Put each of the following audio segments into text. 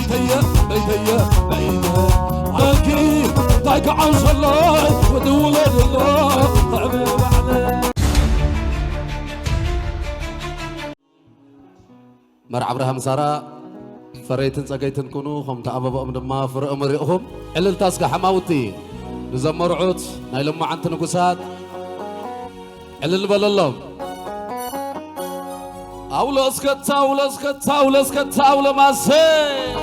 بيتيا عالكي تايك عوش الله ودولد الله حبيب علي مرع ابراهام سارة فريتن ساقيتن كونو خم تأبابا دما فرق مريقهم علل تاسك حماوتي نزمر عوت نايلما عنت نقصات علل بلالله أولا اسكت أولا ما سي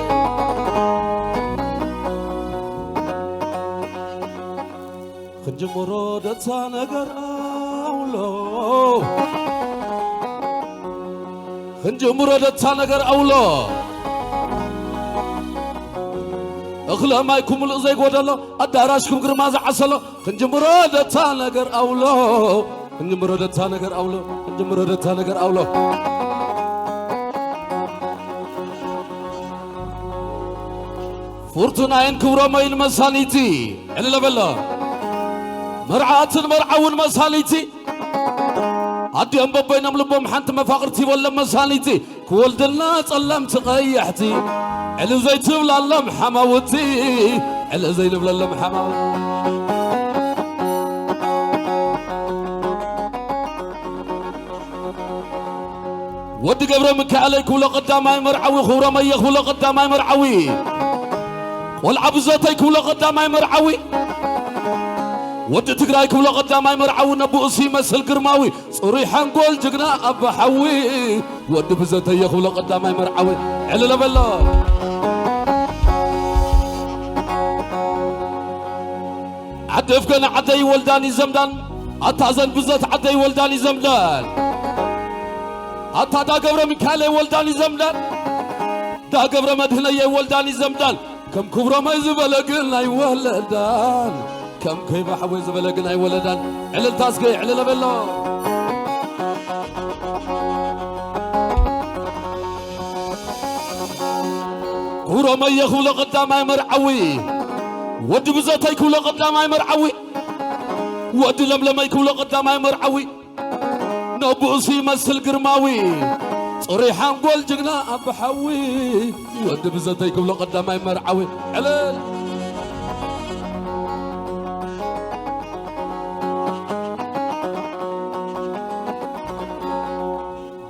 خنج مرادة نقر أولا خنج مرادة نقر أولا أخلا ما يكون الأزاي قد الله أداراشكم قرماز عسلا خنج مرادة نقر أولا خنج مرادة نقر أولا خنج مرادة نقر أولا فورتناين كورا مايل مساليتي إلا بالله مرعات مرعون مساليتي عدي أم بابا نملبهم حنت مفاقرتي ولا مساليتي كولدنا صلم تقيحتي إلا زي تبلا اللهم حماوتي إلا زي نبلا اللهم حماوتي ودي قبر مكالي كولا قدامي مرعوي خورا ميخ ولا قدامي مرعوي والعبزتي كولا قدامي مرعوي ودي تقراي كولا قدامي مرعوي نبو اسي مسل قرماوي صريحا نقول جقنا ابا حوي ودي بزتي كولا قدامي مرعوي عللا بالله عدف كان عدي ولداني زمدان اتازن بزت عدي ولداني زمدان اتا دا قبر مكالي ولداني زمدان دا قبر مدهني ولداني زمدان كم كبر ما يزبلقنا يولدان كم كيف حوي يزبلقنا يولدان علل تاسقي علل بالله كورا ما يخول قدامي مرعوي ودي بزاتي كول قدامي مرعوي ودي لملما يكول قدامي مرعوي نبوسي مسل قرماوي صريحا نقول جقنا أب حوي ودي بزاتي كول قدامي مرعوي علل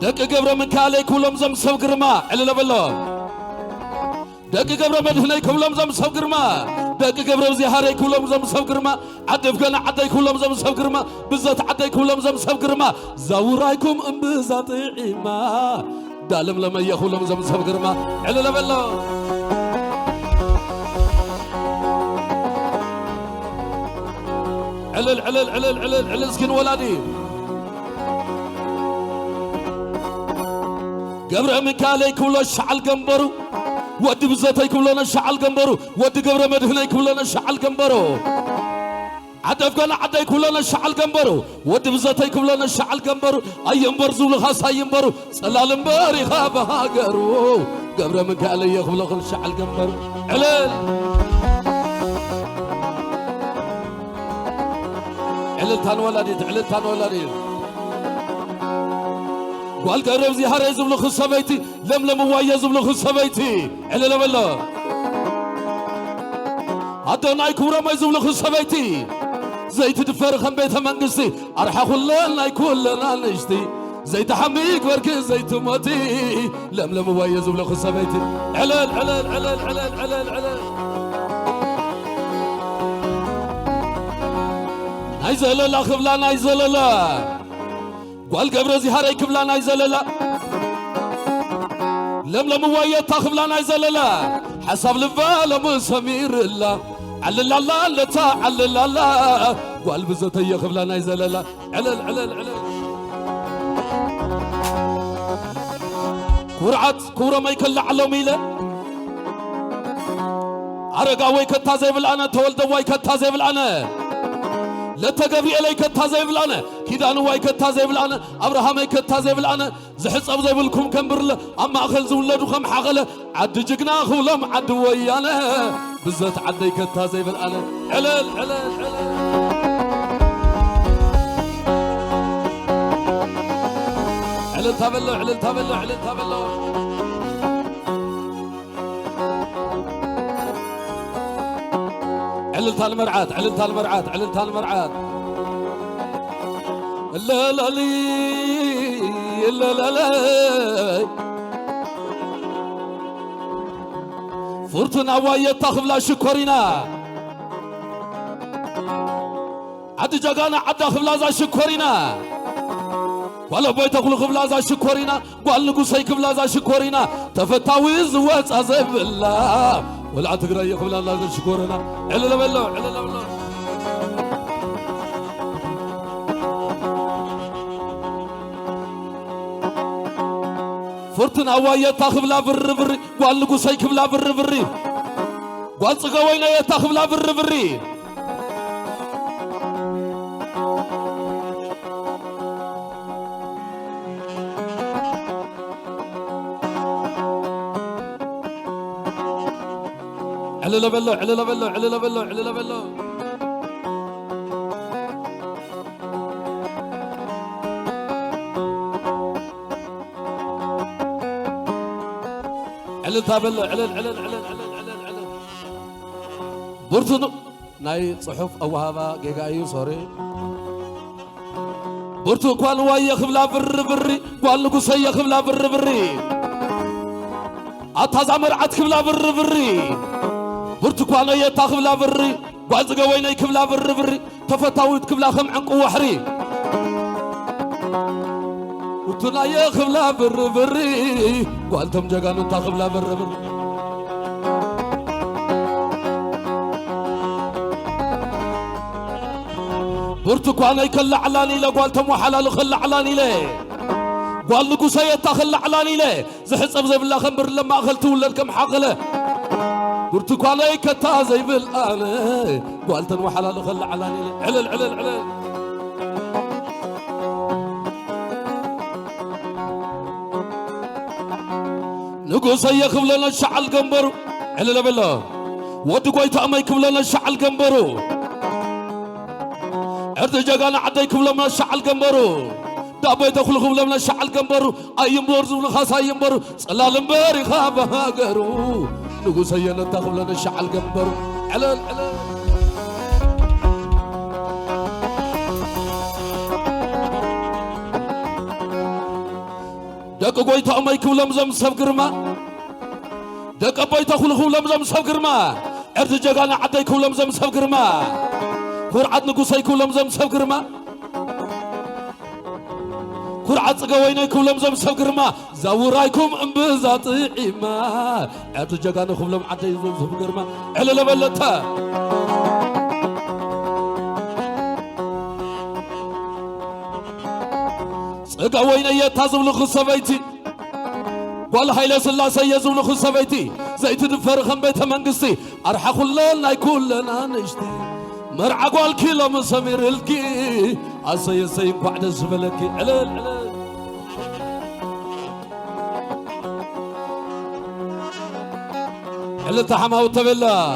دق قبر مكالي كولم زم سو قرما علل بالله دق قبر مدهني كولم زم سو قرما دق قبر زهاري كولم زم سو قرما عدف كان عدي كولم زم سو قرما بزات عدي كولم زم سو قرما زورايكم ام بزات عيما دالم لما يخولم زم سو قرما علل بالله علل سكن ولادي قبر مكالي كولا شعل قنبرو ودي بزاتي كولا شعل قنبرو ودي قبر مدهني كولا شعل قنبرو عدف قال عدي كولا شعل قنبرو ودي بزاتي كولا شعل قنبرو اي ينبرزو لخاص اي ينبرو سلال مباري خابها قرو قبر مكالي يخبلغ شعل قنبرو علل تان ولادي قال قرب زهار يزبل خصبيتي لملم واي يزبل خصبيتي علل بالله أدناي كورا ما يزبل خصبيتي زيت دفر خم بيت منقصي أرح خلنا كلنا نشتي زيت حميك وركي زيت موتي لملم واي يزبل خصبيتي علل نايزل الله خبلا نايزل الله قال قبر زهاري كبلا نايزللا لملم وايا تاخبلا نايزللا حسب لبال من سمير الله علل الله لتا علل الله قال بزتي خبلا نايزللا علل كورة ما يكل على ميله أرجع ويكتا زي بالأنا تولد ويكتا زي بالأنا لا تقبل عليك التازيب الأنا كذا أنا وايك التازيب الأنا أبراهام وايك التازيب الأنا زحص أبو زيب لكم كم برله أما أخل زولد وخم حغله عد جقنا خولم عد ويانا بالذات عديك التازيب الأنا علل تابلو عللتها المرعات عللتها المرعات عللتها المرعات لا لا لي لا لا لا فرتنا وايت تخبلا شكورينا عد جاغانا عد خبلا ذا شكورينا ولا بيت أقول خبلا ذا شكورينا قال نقول خبلا ذا شكورينا تفتاويز واتعذب الله ولا تقرأي خبلا ذا شكورينا علل بالله علل بالله فرتنا وايت تخبلا بر قال نقول خبلا بر قال صقوينا يتخبلا بر علل بالله علل بالله علل بالله علل بالله علل بالله علل علل علل علل علل برتو ناي صحف او هذا جيجايو سوري برتو قال واي خبلا بر قال نقصي خبلا بر اتزامر عت خبلا بر برتقالة يتاخبلا بري بعزقة ويني كبلا بري تفتاويت كبلا خم عنق وحري وتنا يخبلا بري قالتم جاقانو تاخبلا بري برتقالة يكلا علاني له قالتم وحلال خلا علاني له قال نقوسا يتاخلا علاني له زحصب زي بالله خمبر لما أخلتو ولا الكم حاقله برتقالي كتا زي بالآن قالتن وحلال خل علاني علل علل علل نقول سيخف لنا الشعل قنبرو علل بالله ودي قويت أما يكف لنا الشعل قنبرو عرض جاقانا عدا يكف لنا الشعل قنبرو دابا يدخل خف لنا الشعل قنبرو أيام بورزو لخاص أيام برو صلال مباري خابها قرو نقول سينا تاخذ لنا الشعل قنبر علل علل دق قويت أما يكون لمزم سفقرما دق بيت أخو لمزم سفقرما أرد جاقانا عدا يكون لمزم سفقرما كرعد نقول سيكون لمزم سفقرما كرعد سقوينا يكون لمزم سفقرما زورايكم انبزات عما أرد جاقانا خبلهم عدا يكون سفقرما على لبلتا سقوينا يتازم لخصة بيتي قال هايلا سلا سيزم لخصة بيتي زيت دفرخم بيت منقصي أرحق لنا يكون لنا نشتي مرعى قال كيلو مسامير الكي عصي سيم بعد الزبلكي علل علل علل تحمى وتبلا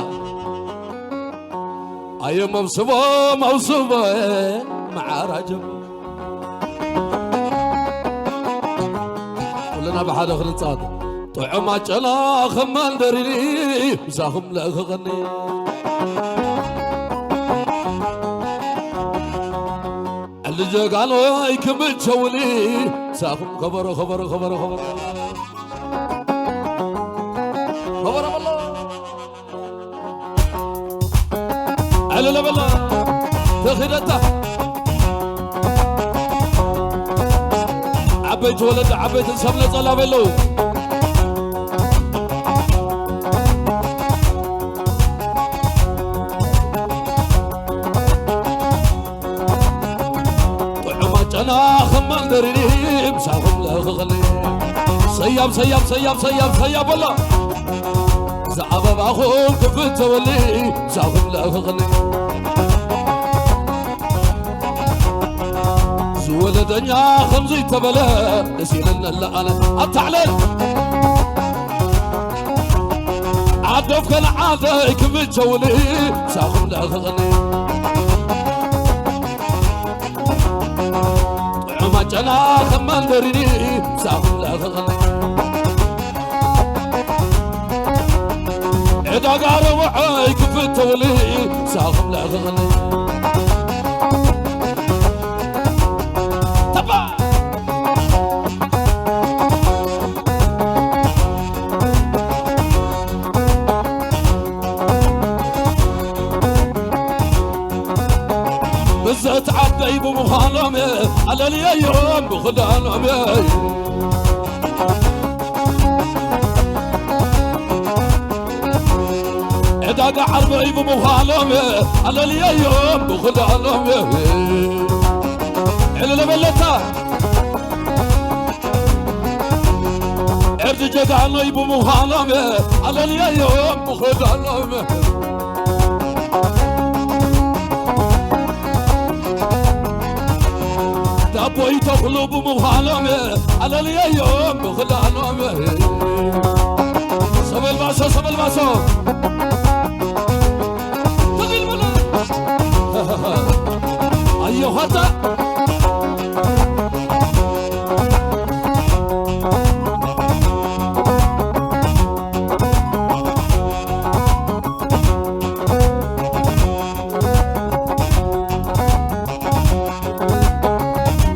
أي موصوبة مع رجب كلنا بحد آخر نصاد طعما جلا خمال دريني مساهم لا غني اللي قالوا يكمل شولي ساهم خبر خبر خبر خبر خبر والله على لا بالله تخيلته عبيت ولد عبيت السمنة صلا بلو طعما جنا خمال دريني مساهم لا غلي سياب سياب سياب سياب سياب والله زعب باخو كفت ولي مساهم لا غلي ولدنيا خمزي تبلا نسينا لا انا اتعلل عدف كان عادك متجولي ساخم لا غني طعما جنا كمان دريني ساخم لا غني عدا داقار وعي كفت ولي ساخم لا غني تبا بزت عبي بمخالمي على اليوم بخدانمي داقا عربي بمخالمي على اليوم بخدانمي على بلتا ارد جداني بمخالمي على اليوم بخدانمي دابوي تخلو بمخالمي على اليوم بخدانمي سبل باسو سبل باسو أيوه هذا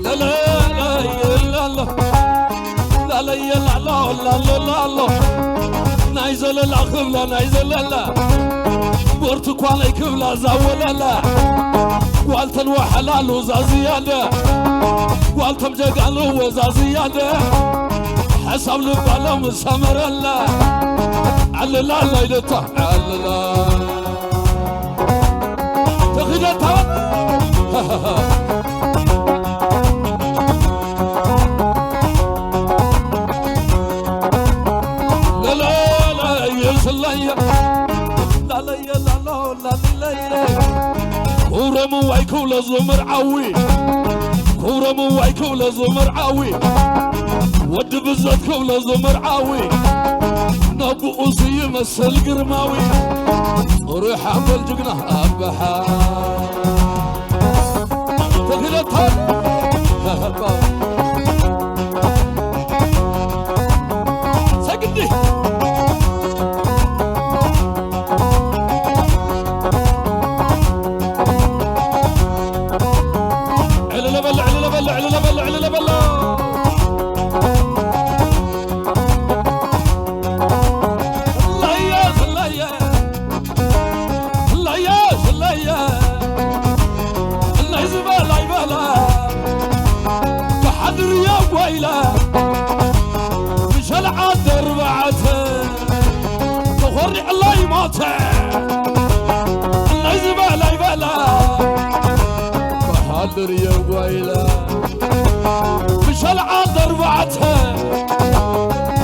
لا لا لا لا لا لا لا لا لا نايزل الأخبلا نايزل لا برتقالي كبلا زاولا لا والتن وحلال وزازيادة والتم جقالو وزازيادة حسب لبالهم سمر الله على لا ليلته على لا تخيلتها لا لا لا يسلي لا لا لا لا لا كورمو وايكو لزمر عوي كورمو وايكو لزمر عوي ود بزتكو لزمر عوي نبو أسي مسل قرماوي روح عمل جقنه أبحا تغيرتها ساقدي مش العذر بعته تخرج الله يموته الله يزبال يبلا بحضر يا ويلا مش العذر بعته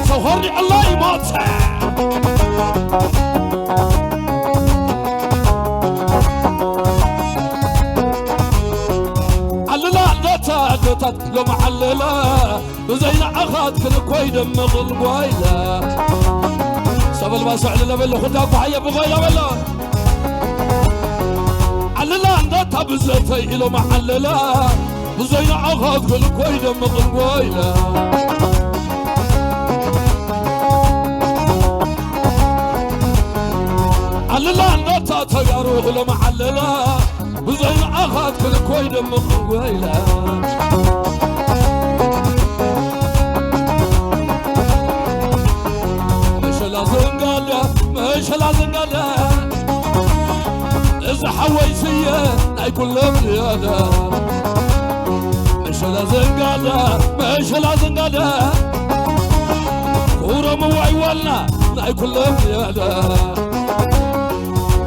تخرج الله يموته لو معلله وزين عخات كل كويد مغل قويله سبل ما سعل لبل خدها بحيه بغيله بلا علله عندها بزتي لو معلله وزين عخات كل كويد مغل قويله علله عندها تقارو لو معلله وزين عخات كل كويد مغل قويله مش لازم قاله إذا حويسية ناي كلهم زيادة مش لازم قاله مش لازم قاله كورم وعيولنا ناي كلهم زيادة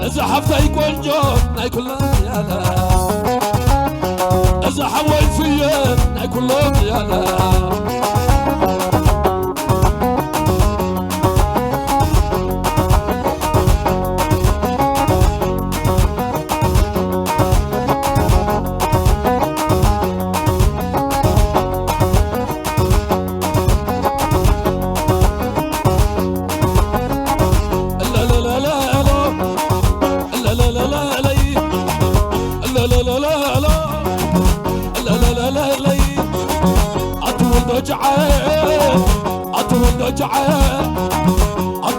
إذا حفتي كونجو ناي كلهم زيادة إذا حويسية ناي كلهم زيادة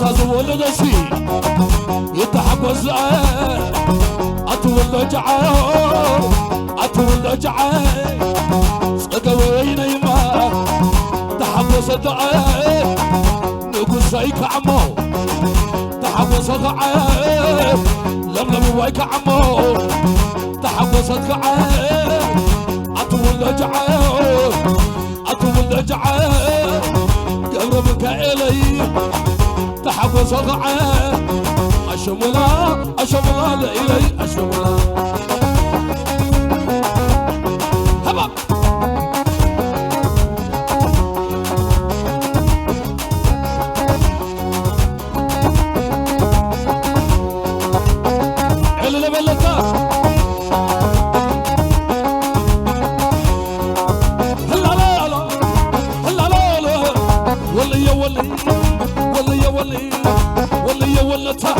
تزول دسي يتحبس أتول جعان أتول جعان صدوين يما تحبس دعاء نقول سايك عمو تحبس دعاء لم وايك عمو تحبس دعاء أتول جعان أتول جعان قبل مكائلي تحبس دعاء أشملا لإلي أشملا هبا إلا بلتا هلا لا لا هلا لا لا ولي ولي ولي ولي ولي ولتا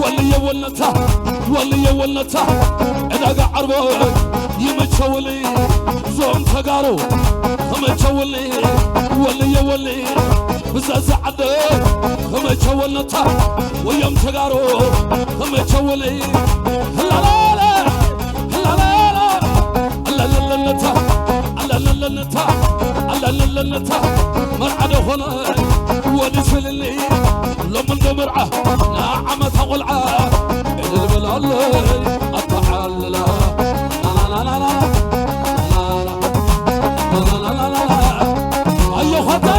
ولي ولتا ولي ولتا إذا قعربو يمتشولي زوم تقارو خمتشولي ولي ولي بزاز عدو خمتشولتا ويوم تقارو خمتشولي هلا لا لا هلا لا لا هلا لا لا نتا هلا لا لا نتا هلا لا لا نتا مرعد هنا ودسل اللي لمن دمرعه نعمة غلعه البلال أطعال لا لا لا لا لا لا لا لا لا أيوه هذا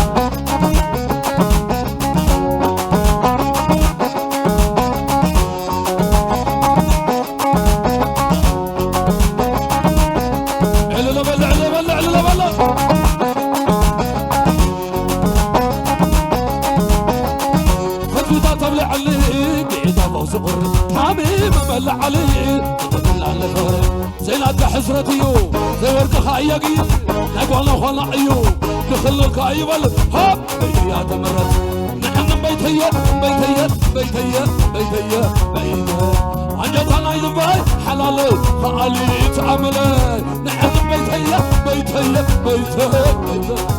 إلا بلا إلا بلا إلا بلا طبل عليك إذا صغر حبيب مبلع عليك تطلع لغير زينات حسرتيو زي ورد خايقي نقوانا خوانا عيو دخل الكايب هاب بيتي يا تمرت نحن بيتي بيتي بيتي بيتي بيتي عنجتنا يذباي حلالي خالي تعملي نحن بيتي بيتي بيتي بيتي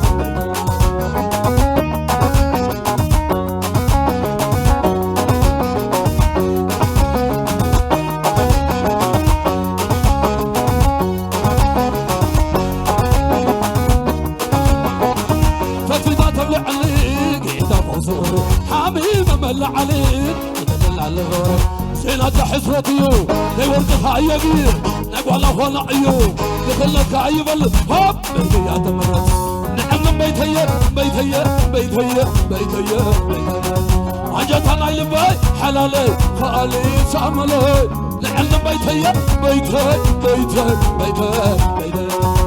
حبيب مبلع عليك تدل على الغرب زينات حسرتيو زي ورد خايقي نقوى لخوانا عيو دخلك عيب الهب بيتي يا تمرت نحن بيتي بيتي بيتي بيتي بيتي عجتنا يلباي حلالي خالي تعملي نحن بيتي بيتي بيتي بيتي بيتي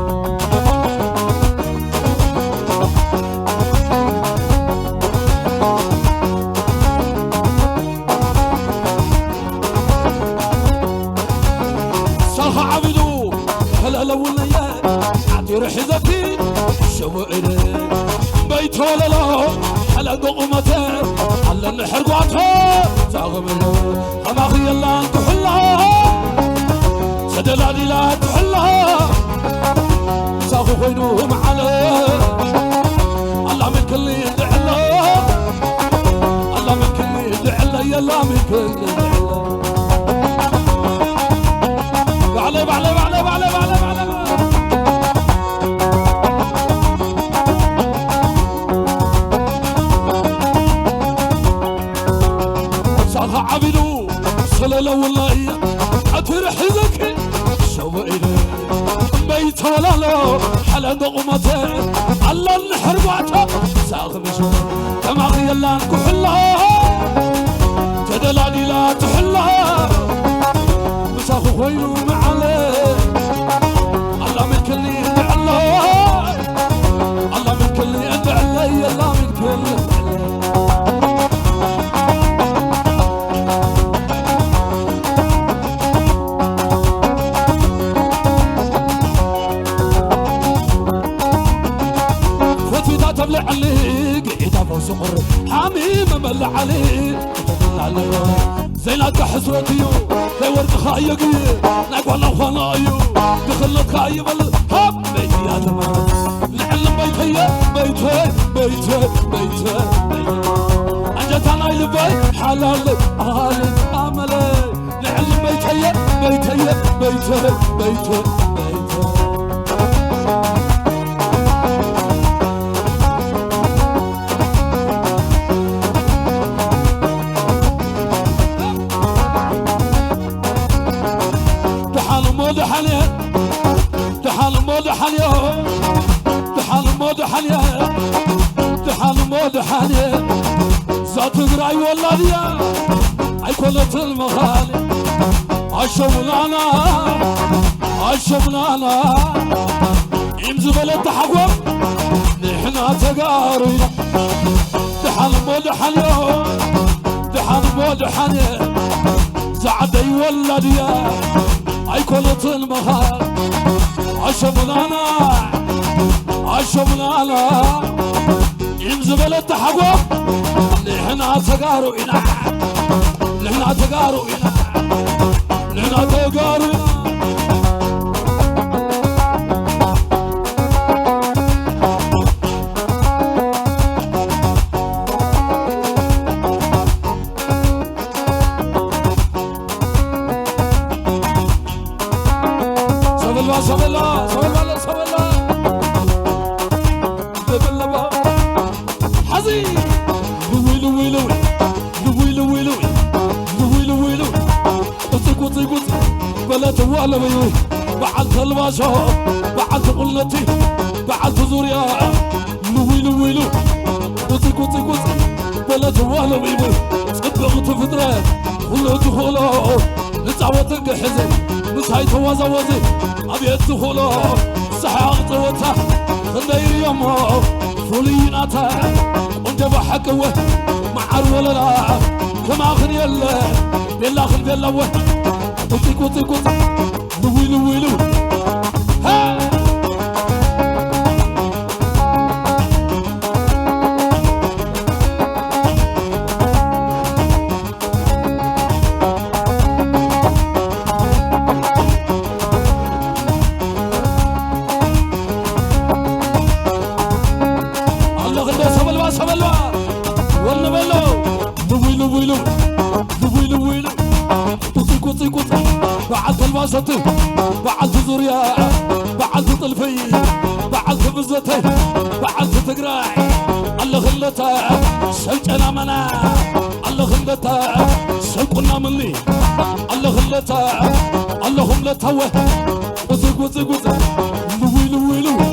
رحزتي شوئني بيت ولا لا حلق قمته على النحر قعدها زاغمني أما أخي الله أن تحلها سدلاني لا تحلها ساخو خينوهم عليه الله من كل يدعي الله الله من كل يدعي الله يلا من كل يدعي الله بعلي بعلي بعلي بعلي بعلي بعلي عبدو صلى والله أترح ذكي شوئني بيت ولا لا حلق قمته على النحر بعته ساغم شوي كما خيلا كحلها تدلاني لا تحلها مساخو خوينو معلي الله من كل يدعي الله الله من كل يدعي الله الله من كل تبلع عليك إذا فوسقر حميم مبلع عليك تدل عليه زينات حسرتيو زي ورد خايقي نقوى لخنايو دخلت خايب الهب بيتي يا تمام لعلم بيتي بيتي بيتي بيتي بيتي أنجتنا لبي حلال عالي عملي نعلم بيتي بيتي بيتي بيتي دحال مود حاليا دحال مود حاليا دحال مود حاليا دحال مود حاليا ذات قراي والله يا اي كلت المخالي عشبنا عشبنا امز بلد حقوم نحنا تقارينا دحال مود حاليا دحال مود حاليا زعدي والله يا اي كلت المخالي عشبنا عشبنا امز بلد حقوم نحنا تقارينا نحنا تقارينا نحنا تقارينا سبلا سبلا سبلا سبلا حزين لوي لوي لوي لوي لوي لوي لوي لوي لوي قطي قطي قطي بلا توالى بيوي بعد الباشا بعد قلتي بعد زوريا لوي لوي لوي قطي قطي قطي بلا توالى بيوي صدقت فترة كله دخوله نتعوت حزن مسحي توازوزي أبي الدخوله صحاق طوتها خلي يومه فوليناتا انجب حكوه معر ولا لا كما اخني الله بلا خل بلا وه قطي قطي قطي لوي لوي لوي ها بعد الوسطي بعد زوريا بعد طلفي بعد بزتي بعد تقراي الله خلتا سلطنا منا الله خلتا سلقنا مني الله خلتا الله خلتا وزي وزي وزي لوي لوي لوي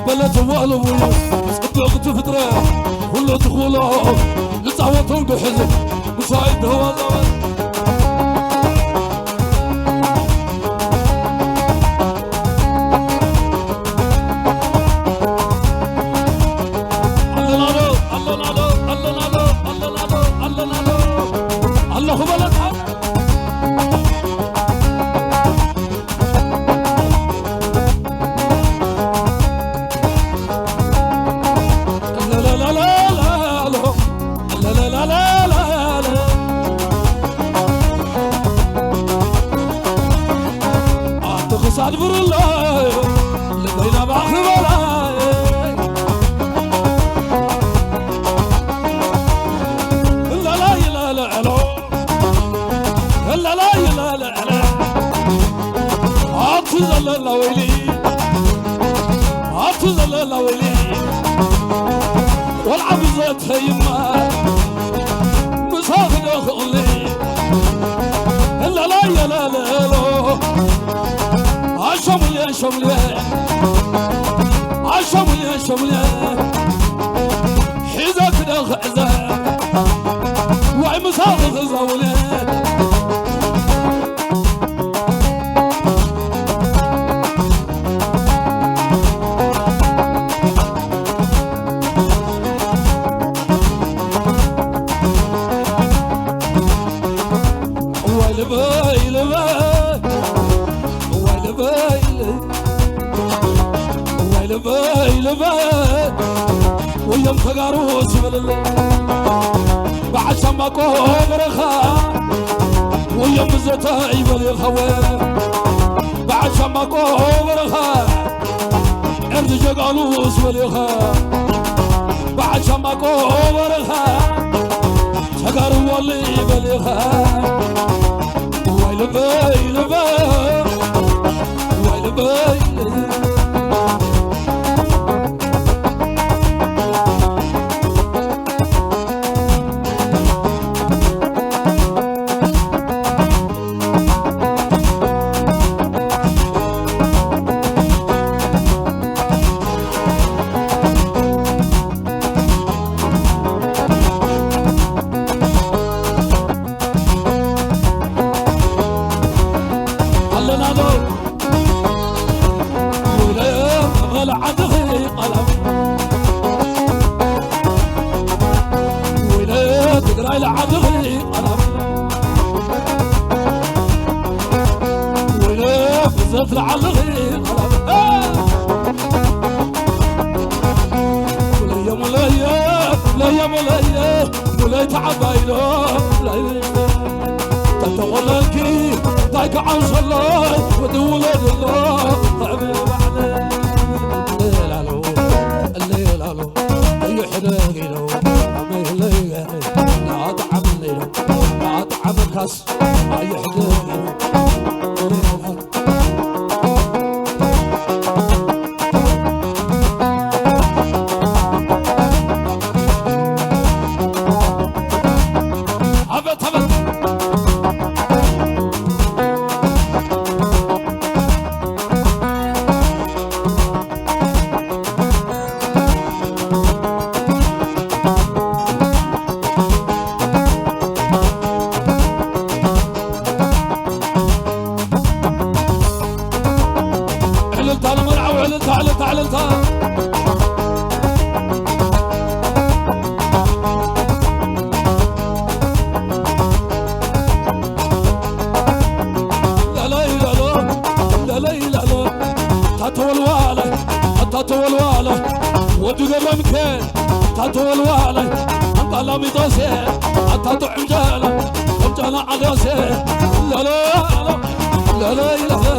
بلا توالو صدقت فترة كله دخوله نتعوتهم بحزن مساعد هو صادبر الله لبينا بعخبلا لا لا لا لا لا لا لا لا لا عطز لا لا ويلي عطز لا لا ويلي والعبزة هيما مسافر دخلي لا لا لا لا لا عشملي عشملي عشملي عشملي حذاك داخ عزا وعي مساق غزاولي ويلبي لبي لبي ويم تقارو سبل بعد سماكو برخا ويم زتا يبل الخوي بعد سماكو برخا ارد جقالو سبل الخا بعد سماكو برخا تقارب والي بليخا ويل بيل ويل بيل زفر على الغيق مولاي تعبايلو تتولكي دايك عن صلاي ودولد الله حبيب علي الليل علو الليل علو يحرقي لو عمي لا تعملي لو لا تعمل كاس يحرقي لو ودقلمك تطول والي انت لا ميطاسي حتى تعمجاله ومجاله عداسي لا لا لا لا لا لا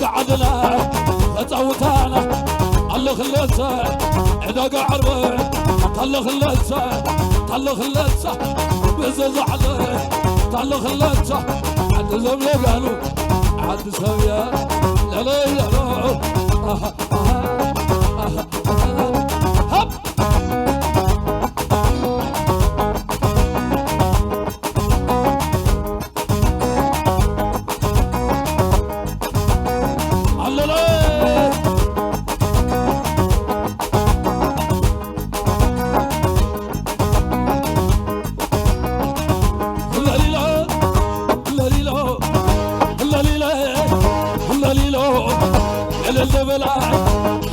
لك عدلا فتعوتانا الله خلصة عداق عربي طلق خلصة طلق خلصة بزز عليه طلق خلصة عد زملة قالوا عد سويا لا لا لا هب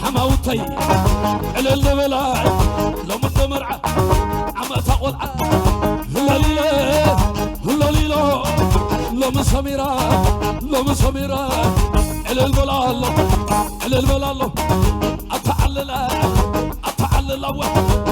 حماوتي على البلاي لو مدمرعة عم تقول هلا ليلة هلا ليلة لو مسميرة لو مسميرة على البلاي على البلاي أتعلل